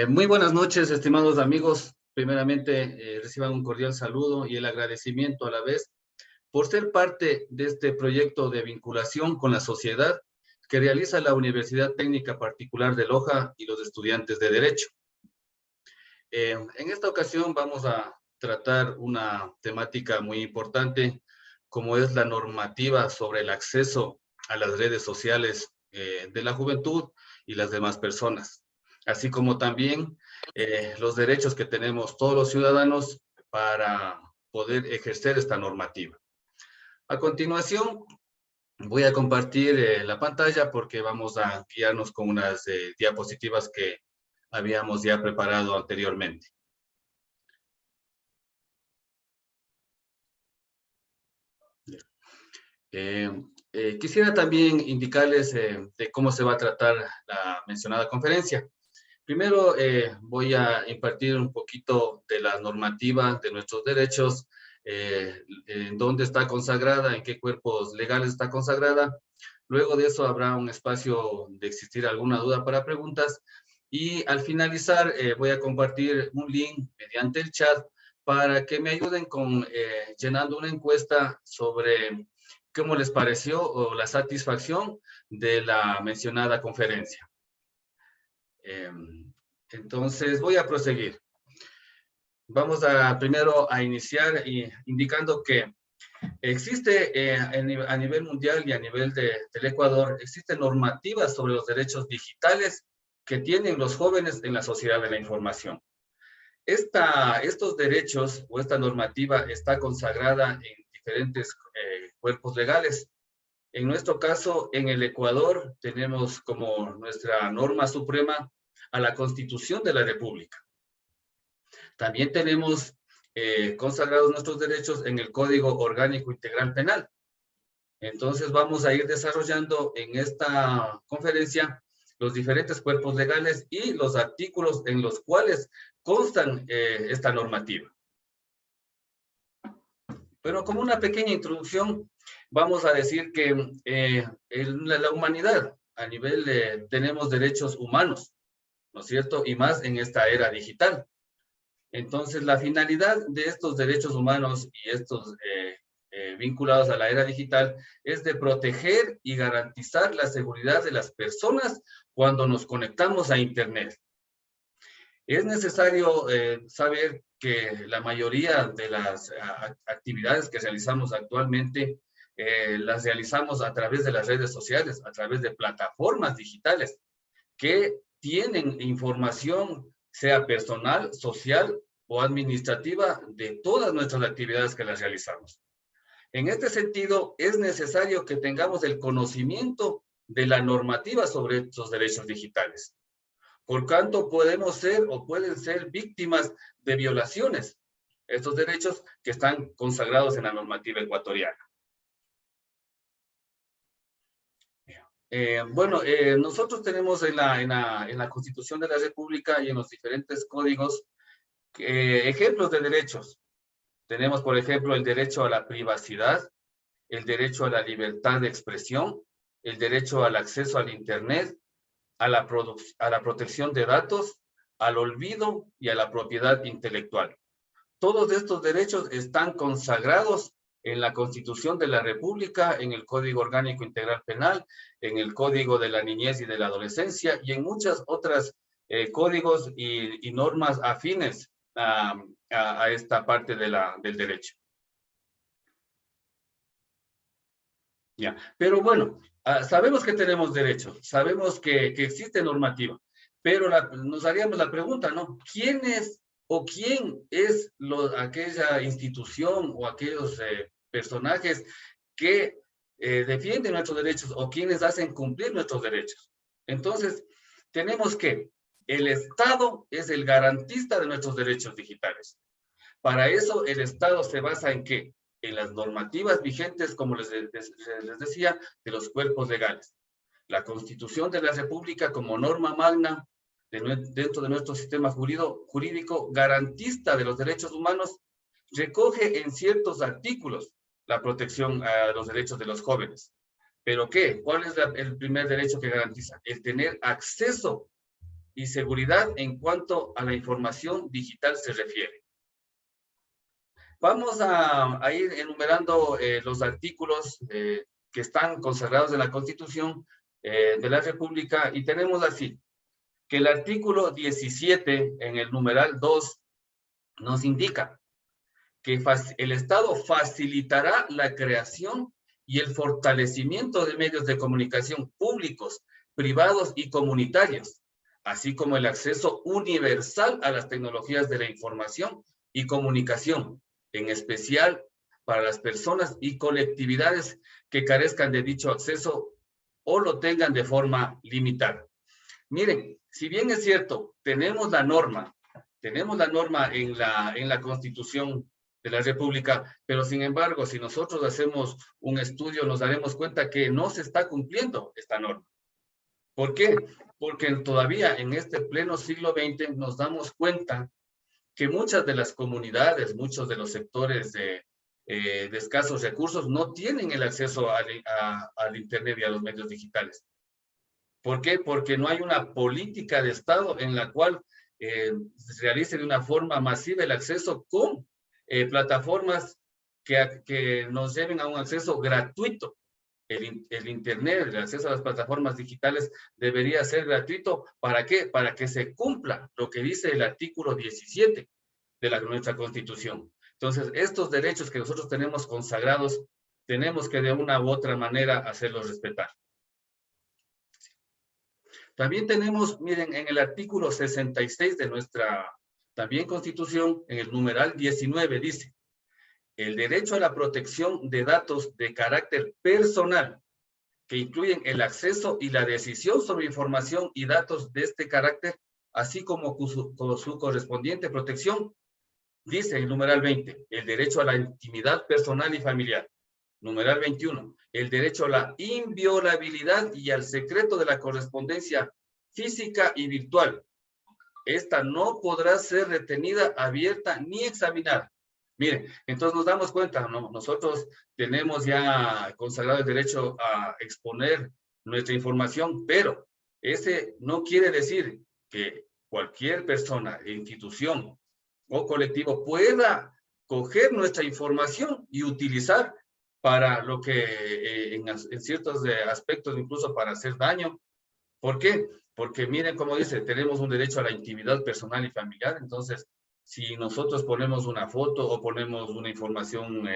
Muy buenas noches, estimados amigos. Primeramente, reciban un cordial saludo y el agradecimiento a la vez por ser parte de este proyecto de vinculación con la sociedad que realiza la Universidad Técnica Particular de Loja y los estudiantes de Derecho. En esta ocasión vamos a tratar una temática muy importante, como es la normativa sobre el acceso a las redes sociales de la juventud y las demás personas, así como también los derechos que tenemos todos los ciudadanos para poder ejercer esta normativa. A continuación, voy a compartir la pantalla porque vamos a guiarnos con unas diapositivas que habíamos ya preparado anteriormente. Quisiera también indicarles de cómo se va a tratar la mencionada conferencia. Primero voy a impartir un poquito de la normativa de nuestros derechos, en dónde está consagrada, en qué cuerpos legales está consagrada. Luego de eso habrá un espacio de existir alguna duda para preguntas. Y al finalizar voy a compartir un link mediante el chat para que me ayuden con llenando una encuesta sobre cómo les pareció o la satisfacción de la mencionada conferencia. Entonces voy a proseguir. Vamos primero a iniciar indicando que existe a nivel mundial y a nivel del Ecuador, existen normativas sobre los derechos digitales que tienen los jóvenes en la sociedad de la información. Estos derechos o esta normativa está consagrada en diferentes cuerpos legales. En nuestro caso, en el Ecuador, tenemos como nuestra norma suprema a la Constitución de la República. También tenemos consagrados nuestros derechos en el Código Orgánico Integral Penal. Entonces vamos a ir desarrollando en esta conferencia los diferentes cuerpos legales y los artículos en los cuales constan esta normativa. Pero como una pequeña introducción, vamos a decir que en la humanidad, a nivel tenemos derechos humanos, ¿no es cierto? Y más en esta era digital. Entonces, la finalidad de estos derechos humanos y estos vinculados a la era digital es de proteger y garantizar la seguridad de las personas cuando nos conectamos a Internet. Es necesario saber que la mayoría de las actividades que realizamos actualmente las realizamos a través de las redes sociales, a través de plataformas digitales que tienen información, sea personal, social o administrativa, de todas nuestras actividades que las realizamos. En este sentido, es necesario que tengamos el conocimiento de la normativa sobre estos derechos digitales. Por tanto, podemos ser o pueden ser víctimas de violaciones, estos derechos que están consagrados en la normativa ecuatoriana. Nosotros tenemos en la Constitución de la República y en los diferentes códigos ejemplos de derechos. Tenemos, por ejemplo, el derecho a la privacidad, el derecho a la libertad de expresión, el derecho al acceso al Internet, a la protección de datos, al olvido y a la propiedad intelectual. Todos estos derechos están consagrados en la Constitución de la República, en el Código Orgánico Integral Penal, en el Código de la Niñez y de la Adolescencia y en muchas otras códigos y normas afines a esta parte del derecho. Ya, pero bueno, sabemos que tenemos derechos, sabemos que existe normativa, pero nos haríamos la pregunta, ¿no? ¿Quién es o quién es aquella institución o aquellos personajes que defienden nuestros derechos o quienes hacen cumplir nuestros derechos? Entonces, tenemos que el Estado es el garantista de nuestros derechos digitales. Para eso, el Estado se basa ¿en qué? En las normativas vigentes, como les decía, de los cuerpos legales. La Constitución de la República como norma magna dentro de nuestro sistema jurídico garantista de los derechos humanos, recoge en ciertos artículos la protección a los derechos de los jóvenes. ¿Pero qué? ¿Cuál es el primer derecho que garantiza? El tener acceso y seguridad en cuanto a la información digital se refiere. Vamos a ir enumerando los artículos que están consagrados en la Constitución de la República, y tenemos así, que el artículo 17 en el numeral 2 nos indica que el Estado facilitará la creación y el fortalecimiento de medios de comunicación públicos, privados y comunitarios, así como el acceso universal a las tecnologías de la información y comunicación, en especial para las personas y colectividades que carezcan de dicho acceso o lo tengan de forma limitada. Miren, si bien es cierto, tenemos la norma en la Constitución de la República, pero sin embargo, si nosotros hacemos un estudio, nos daremos cuenta que no se está cumpliendo esta norma. ¿Por qué? Porque todavía en este pleno siglo XX nos damos cuenta que muchas de las comunidades, muchos de los sectores de escasos recursos no tienen el acceso al Internet y a los medios digitales. ¿Por qué? Porque no hay una política de Estado en la cual se realice de una forma masiva el acceso con plataformas que nos lleven a un acceso gratuito. El Internet, el acceso a las plataformas digitales debería ser gratuito. ¿Para qué? Para que se cumpla lo que dice el artículo 17 de nuestra Constitución. Entonces, estos derechos que nosotros tenemos consagrados, tenemos que de una u otra manera hacerlos respetar. También tenemos, miren, en el artículo 66 de nuestra también Constitución, en el numeral 19, dice: el derecho a la protección de datos de carácter personal, que incluyen el acceso y la decisión sobre información y datos de este carácter, así como con su correspondiente protección. Dice el numeral 20, el derecho a la intimidad personal y familiar. Numeral 21, el derecho a la inviolabilidad y al secreto de la correspondencia física y virtual. Esta no podrá ser retenida, abierta ni examinada. Miren, entonces nos damos cuenta, ¿no? Nosotros tenemos ya consagrado el derecho a exponer nuestra información, pero ese no quiere decir que cualquier persona, institución o colectivo pueda coger nuestra información y utilizar para lo que en ciertos aspectos incluso para hacer daño. ¿Por qué? Porque miren cómo dice, tenemos un derecho a la intimidad personal y familiar. Entonces, si nosotros ponemos una foto o ponemos una información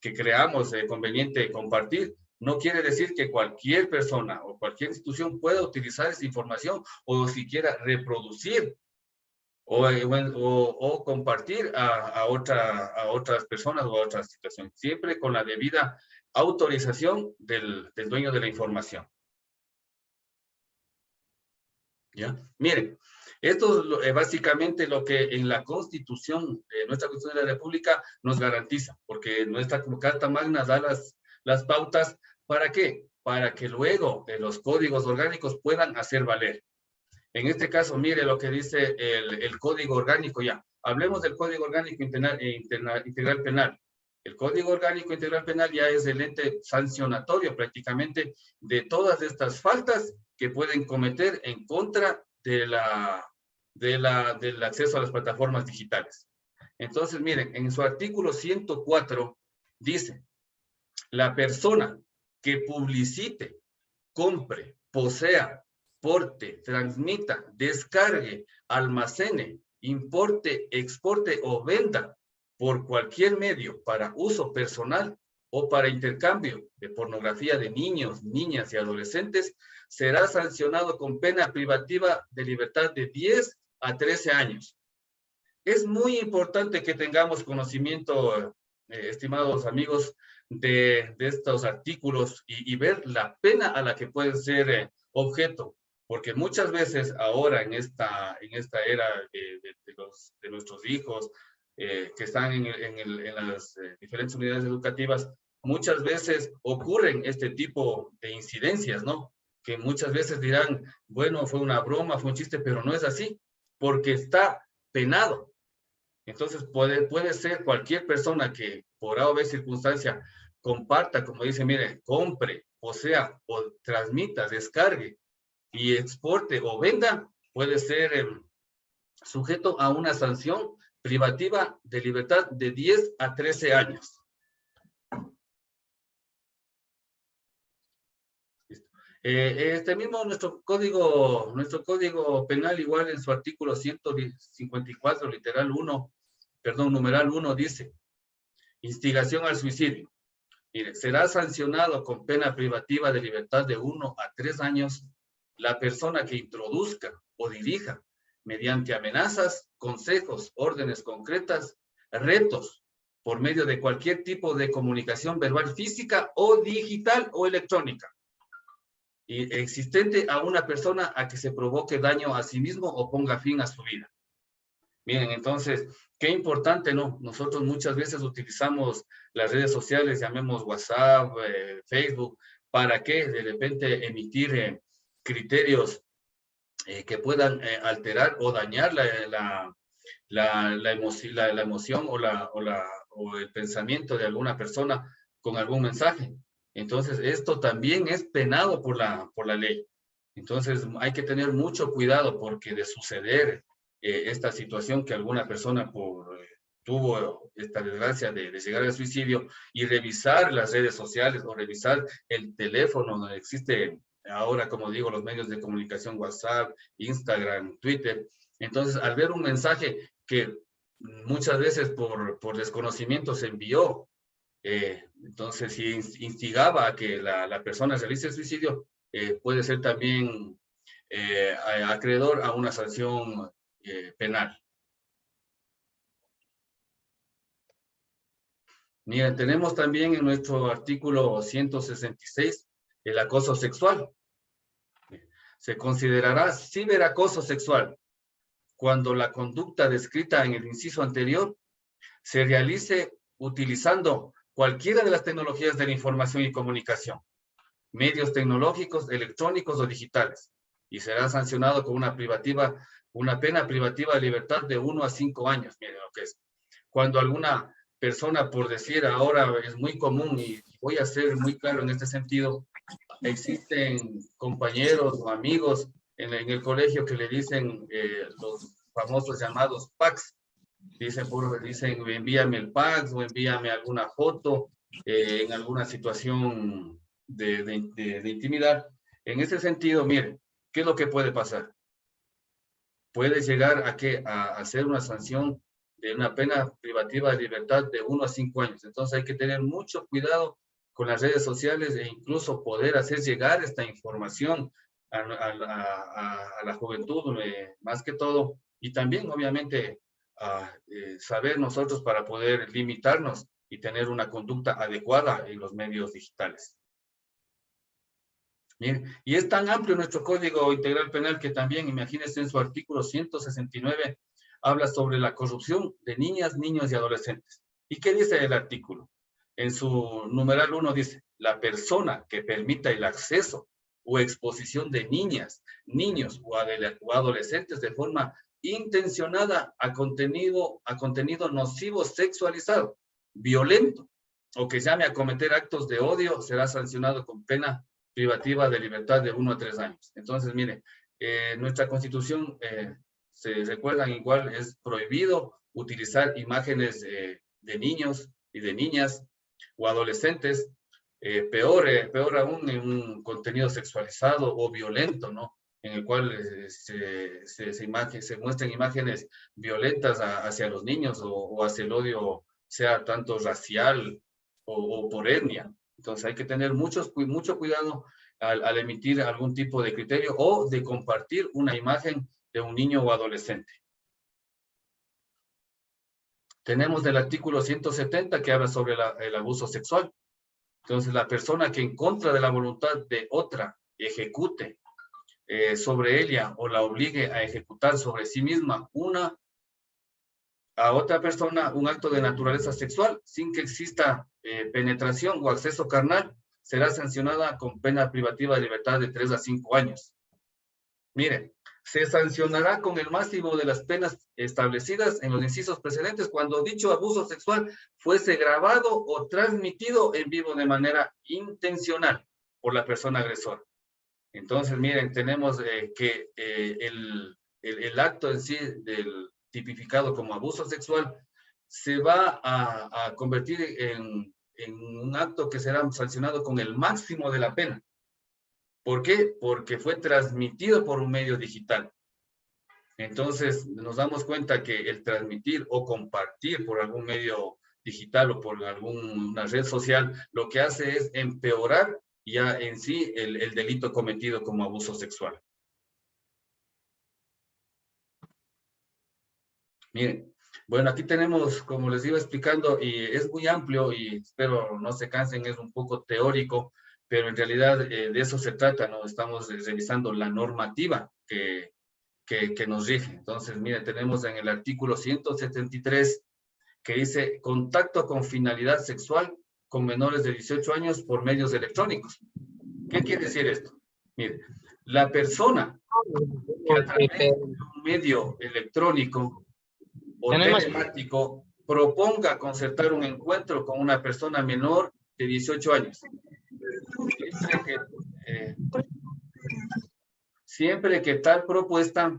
que creamos conveniente compartir, no quiere decir que cualquier persona o cualquier institución pueda utilizar esa información o siquiera reproducir o compartir a otras personas o a otras situaciones, siempre con la debida autorización del dueño de la información. ¿Ya? Miren, esto es básicamente lo que en la Constitución, nuestra Constitución de la República nos garantiza, porque nuestra Carta Magna da las pautas. ¿Para qué? Para que luego los códigos orgánicos puedan hacer valer. En este caso, mire lo que dice el Código Orgánico ya. Hablemos del Código Orgánico Integral Penal. El Código Orgánico Integral Penal ya es el ente sancionatorio prácticamente de todas estas faltas que pueden cometer en contra del acceso a las plataformas digitales. Entonces, miren, en su artículo 104 dice: la persona que publicite, compre, posea, porte, transmita, descargue, almacene, importe, exporte o venda por cualquier medio para uso personal o para intercambio de pornografía de niños, niñas y adolescentes, será sancionado con pena privativa de libertad de 10 a 13 años. Es muy importante que tengamos conocimiento, estimados amigos, de estos artículos y ver la pena a la que pueden ser objeto, porque muchas veces ahora en esta era de nuestros hijos que están en las diferentes unidades educativas, muchas veces ocurren este tipo de incidencias, ¿no? Que muchas veces dirán, bueno, fue una broma, fue un chiste, pero no es así, porque está penado. Entonces puede ser cualquier persona que por A o B circunstancia comparta, como dice, mire, compre, o sea, o transmita, descargue y exporte o venda puede ser sujeto a una sanción privativa de libertad de 10 a 13 años. Este mismo, nuestro código penal, igual en su artículo 154, literal 1, perdón, numeral 1, dice, instigación al suicidio. Mire, será sancionado con pena privativa de libertad de 1 a 3 años la persona que introduzca o dirija, mediante amenazas, consejos, órdenes concretas, retos, por medio de cualquier tipo de comunicación verbal, física o digital o electrónica, y existente a una persona a que se provoque daño a sí mismo o ponga fin a su vida. Miren, entonces, qué importante, ¿no? Nosotros muchas veces utilizamos las redes sociales, llamemos WhatsApp, Facebook, ¿para qué? De repente emitir criterios que puedan alterar o dañar la emoción o el pensamiento de alguna persona con algún mensaje. Entonces, esto también es penado por la ley. Entonces, hay que tener mucho cuidado porque de suceder esta situación que alguna persona tuvo esta desgracia de llegar al suicidio, y revisar las redes sociales o revisar el teléfono donde existe ahora, como digo, los medios de comunicación, WhatsApp, Instagram, Twitter. Entonces, al ver un mensaje que muchas veces por desconocimiento se envió, entonces si instigaba a que la persona realice el suicidio, puede ser también acreedor a una sanción penal. Miren, tenemos también en nuestro artículo 166 el acoso sexual. Se considerará ciberacoso sexual cuando la conducta descrita en el inciso anterior se realice utilizando cualquiera de las tecnologías de la información y comunicación, medios tecnológicos, electrónicos o digitales, y será sancionado con una pena privativa de libertad de 1 a 5 años. Miren lo que es. Cuando alguna persona, por decir, ahora es muy común, y voy a ser muy claro en este sentido, existen compañeros o amigos en el colegio que le dicen los famosos llamados packs. Dicen, envíame el pack o envíame alguna foto en alguna situación de intimidad. En ese sentido, miren, ¿qué es lo que puede pasar? Puede llegar a hacer una sanción de una pena privativa de libertad de 1 a 5 años. Entonces hay que tener mucho cuidado con las redes sociales e incluso poder hacer llegar esta información a la juventud, más que todo, y también obviamente saber nosotros para poder limitarnos y tener una conducta adecuada en los medios digitales. Bien, y es tan amplio nuestro Código Integral Penal que también, imagínense, en su artículo 169, habla sobre la corrupción de niñas, niños y adolescentes. ¿Y qué dice el artículo? En su numeral 1 dice, la persona que permita el acceso o exposición de niñas, niños o adolescentes de forma intencionada a contenido nocivo sexualizado, violento, o que llame a cometer actos de odio, será sancionado con pena privativa de libertad de 1 a 3 años. Entonces, mire, nuestra Constitución, se recuerdan igual, es prohibido utilizar imágenes de niños y de niñas o adolescentes, peor aún en un contenido sexualizado o violento, ¿no? En el cual se muestran imágenes violentas hacia los niños o hacia el odio, sea tanto racial o por etnia. Entonces hay que tener mucho cuidado al emitir algún tipo de criterio o de compartir una imagen de un niño o adolescente. Tenemos el artículo 170 que habla sobre el abuso sexual. Entonces, la persona que en contra de la voluntad de otra ejecute sobre ella o la obligue a ejecutar sobre sí misma a otra persona un acto de naturaleza sexual sin que exista penetración o acceso carnal, será sancionada con pena privativa de libertad de 3 a 5 años. Miren, se sancionará con el máximo de las penas establecidas en los incisos precedentes cuando dicho abuso sexual fuese grabado o transmitido en vivo de manera intencional por la persona agresora. Entonces, miren, tenemos que el acto en sí del tipificado como abuso sexual se va a convertir en un acto que será sancionado con el máximo de la pena. ¿Por qué? Porque fue transmitido por un medio digital. Entonces, nos damos cuenta que el transmitir o compartir por algún medio digital o por alguna red social, lo que hace es empeorar ya en sí el delito cometido como abuso sexual. Miren, bueno, aquí tenemos, como les iba explicando, y es muy amplio y espero no se cansen, es un poco teórico, pero en realidad de eso se trata, ¿no? Estamos revisando la normativa que nos rige. Entonces, mire, tenemos en el artículo 173 que dice contacto con finalidad sexual con menores de 18 años por medios electrónicos. ¿Qué quiere decir esto? Mire, la persona que a través de un medio electrónico o telemático proponga concertar un encuentro con una persona menor de 18 años. Siempre que tal propuesta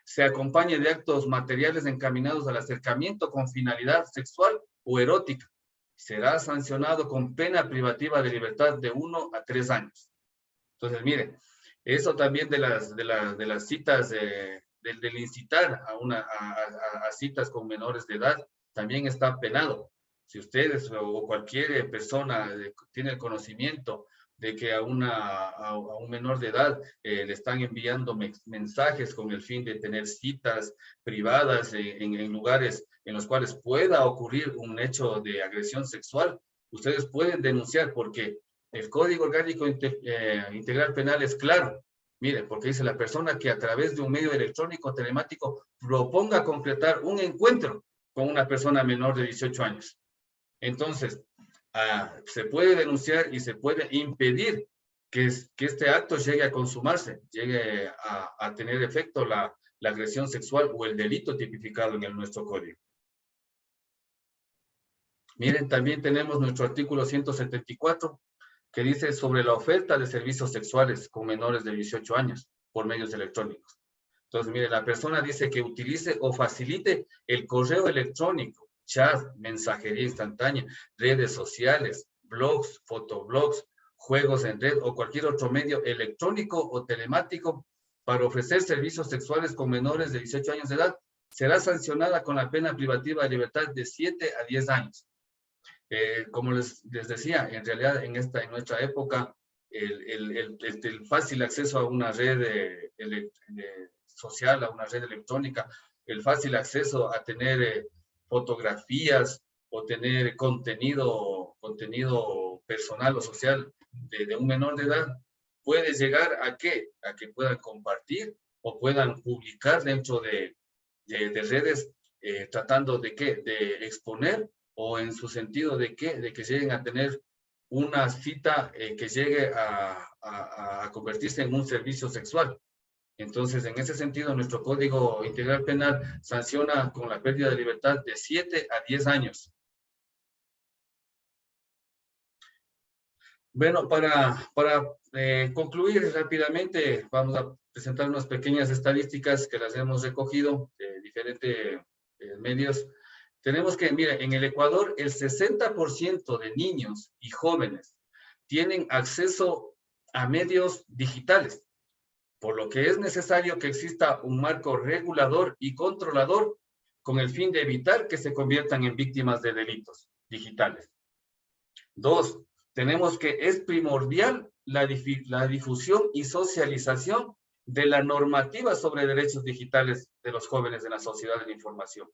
se acompañe de actos materiales encaminados al acercamiento con finalidad sexual o erótica, será sancionado con pena privativa de libertad de 1 a 3 años. Entonces, miren, eso también de las citas, del incitar a citas con menores de edad, también está penado. Si ustedes o cualquier persona tiene el conocimiento de que a un menor de edad le están enviando mensajes con el fin de tener citas privadas en lugares en los cuales pueda ocurrir un hecho de agresión sexual, ustedes pueden denunciar porque el Código Orgánico Integral Penal es claro. Mire, porque dice la persona que a través de un medio electrónico telemático proponga concretar un encuentro con una persona menor de 18 años. Entonces, se puede denunciar y se puede impedir que este acto llegue a consumarse, llegue a tener efecto la agresión sexual o el delito tipificado en nuestro código. Miren, también tenemos nuestro artículo 174, que dice sobre la oferta de servicios sexuales con menores de 18 años por medios electrónicos. Entonces, mire, la persona dice que utilice o facilite el correo electrónico, chat, mensajería instantánea, redes sociales, blogs, fotoblogs, juegos en red o cualquier otro medio electrónico o telemático para ofrecer servicios sexuales con menores de 18 años de edad, será sancionada con la pena privativa de libertad de 7 a 10 años. Como les decía, en realidad en nuestra época, el fácil acceso a una red social, a una red electrónica, el fácil acceso a tener fotografías o tener contenido personal o social de un menor de edad, puede llegar a que puedan compartir o puedan publicar dentro de redes tratando de exponer o en su sentido de que lleguen a tener una cita que llegue a convertirse en un servicio sexual. Entonces, en ese sentido, nuestro Código Integral Penal sanciona con la pérdida de libertad de 7 a 10 años. Bueno, para concluir rápidamente, vamos a presentar unas pequeñas estadísticas que las hemos recogido de diferentes medios. Tenemos que, mire, en el Ecuador, el 60% de niños y jóvenes tienen acceso a medios digitales, por lo que es necesario que exista un marco regulador y controlador con el fin de evitar que se conviertan en víctimas de delitos digitales. 2, tenemos que es primordial la difusión y socialización de la normativa sobre derechos digitales de los jóvenes de la sociedad de la información,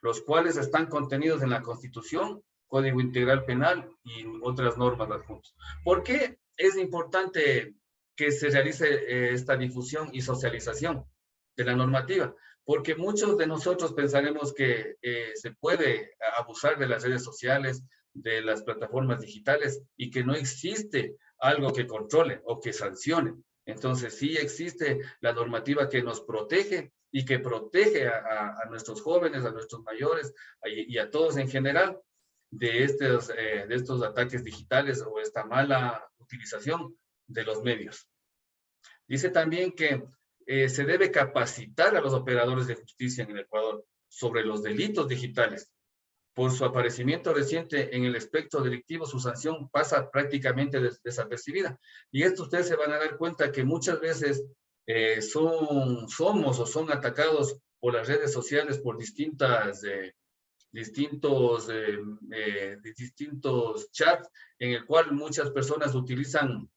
los cuales están contenidos en la Constitución, Código Integral Penal y otras normas adjuntas. ¿Por qué es importante que se realice esta difusión y socialización de la normativa? Porque muchos de nosotros pensaremos que se puede abusar de las redes sociales, de las plataformas digitales y que no existe algo que controle o que sancione. Entonces sí existe la normativa que nos protege y que protege a nuestros jóvenes, a nuestros mayores y a todos en general de estos ataques digitales o esta mala utilización de los medios. Dice también que se debe capacitar a los operadores de justicia en el Ecuador sobre los delitos digitales. Por su aparecimiento reciente en el espectro delictivo, su sanción pasa prácticamente desapercibida. Y esto ustedes se van a dar cuenta que muchas veces somos o son atacados por las redes sociales por distintos chats en el cual muchas personas utilizan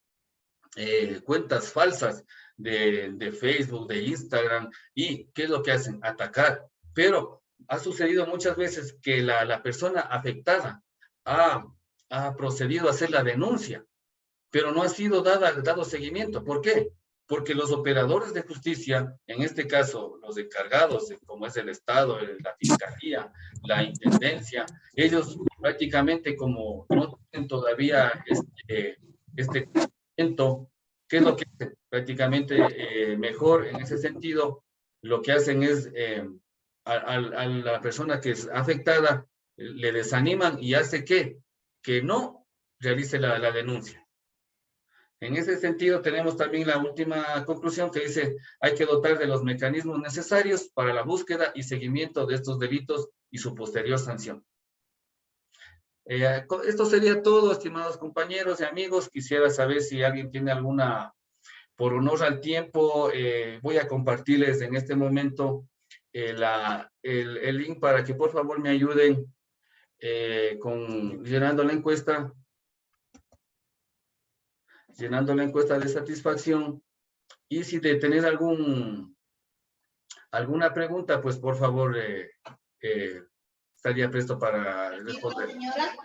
cuentas falsas de Facebook, de Instagram, y ¿qué es lo que hacen? Atacar. Pero ha sucedido muchas veces que la persona afectada ha procedido a hacer la denuncia, pero no ha sido dado seguimiento. ¿Por qué? Porque los operadores de justicia, en este caso los encargados, como es el Estado, la Fiscalía, la Intendencia, ellos prácticamente como no tienen todavía este conocimiento, ¿qué es lo que hacen? Prácticamente mejor en ese sentido, lo que hacen es a la persona que es afectada, le desaniman y hace que no realice la denuncia. En ese sentido, tenemos también la última conclusión que dice, hay que dotar de los mecanismos necesarios para la búsqueda y seguimiento de estos delitos y su posterior sanción. Esto sería todo, estimados compañeros y amigos. Quisiera saber si alguien tiene alguna, por honor al tiempo, voy a compartirles en este momento el link para que por favor me ayuden llenando la encuesta de satisfacción. Y si tenés alguna pregunta, pues por favor estaría presto para responder.